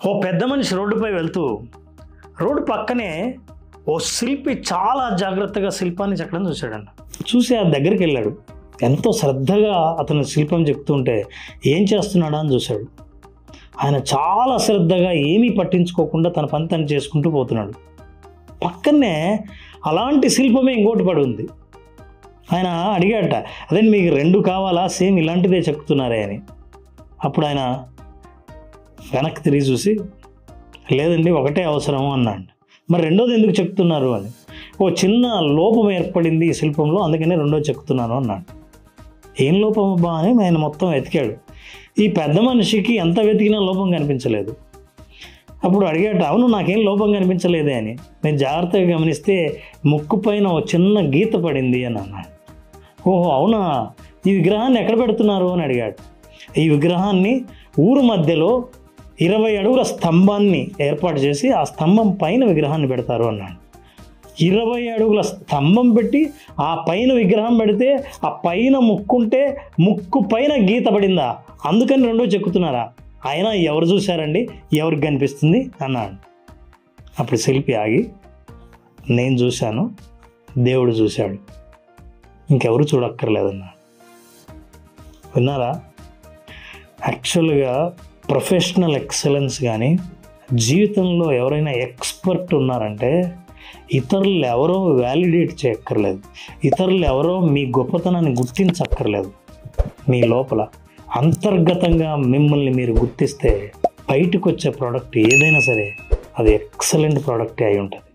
ఓ పెద్ద మనిషి రోడ్డుపై వెళ్తూ రోడ్డు పక్కనే ఓ శిల్పి చాలా జాగ్రత్తగా శిల్పాన్ని చెక్కడం చూశాడంట. చూసి ఆ దగ్గరికి వెళ్ళాడు. ఎంతో శ్రద్ధగా అతను శిల్పం చెప్తుంటే ఏం చేస్తున్నాడా అని చూశాడు. ఆయన చాలా శ్రద్ధగా ఏమీ పట్టించుకోకుండా తన పని తను చేసుకుంటూ పోతున్నాడు. పక్కనే అలాంటి శిల్పమే ఇంకోటి పడి ఉంది. ఆయన అడిగాడట, అదే మీకు రెండు కావాలా, సేమ్ ఇలాంటిదే చెక్కుతున్నారే అని. అప్పుడు ఆయన వెనక్కి తిరిగి చూసి, లేదండి ఒకటే అవసరము అన్నాడు. మరి రెండోది ఎందుకు చెక్కుతున్నారు అని. ఓ చిన్న లోపం ఏర్పడింది ఈ శిల్పంలో, అందుకనే రెండోది చెక్కుతున్నాను అన్నాడు. ఏం లోపం అబ్బా అని ఆయన మొత్తం వెతికాడు. ఈ పెద్ద మనిషికి ఎంత వెతికినా లోపం కనిపించలేదు. అప్పుడు అడిగాట, అవును నాకేం లోపం కనిపించలేదే అని. నేను జాగ్రత్తగా గమనిస్తే ముక్కు పైన ఓ చిన్న గీత పడింది అని అన్నాడు. ఓహో అవునా, ఈ విగ్రహాన్ని ఎక్కడ పెడుతున్నారు అని అడిగాడు. ఈ విగ్రహాన్ని ఊరు మధ్యలో 20 అడుగుల స్తంభాన్ని ఏర్పాటు చేసి ఆ స్తంభం పైన విగ్రహాన్ని పెడతారు అన్నాడు. 20 అడుగుల స్తంభం పెట్టి ఆ పైన విగ్రహం పెడితే ఆ పైన ముక్కుంటే ముక్కు పైన గీత పడిందా, అందుకని రెండో చెక్కుతున్నారా, అయినా ఎవరు చూశారండి, ఎవరికి కనిపిస్తుంది అన్నాడు. అప్పుడు శిల్పి ఆగి, నేను చూశాను, దేవుడు చూశాడు, ఇంకెవరు చూడక్కర్లేదన్నాడు. విన్నారా? యాక్చువల్గా ప్రొఫెషనల్ ఎక్సలెన్స్ కానీ జీవితంలో ఎవరైనా ఎక్స్పర్ట్ ఉన్నారంటే ఇతరులు ఎవరో వ్యాలిడేట్ చేయక్కర్లేదు, ఇతరులు ఎవరో మీ గొప్పతనాన్ని గుర్తించక్కర్లేదు. మీ లోపల అంతర్గతంగా మిమ్మల్ని మీరు గుర్తిస్తే బయటకు వచ్చే ప్రోడక్ట్ ఏదైనా సరే అది ఎక్సలెంట్ ప్రోడక్టే అయి ఉంటుంది.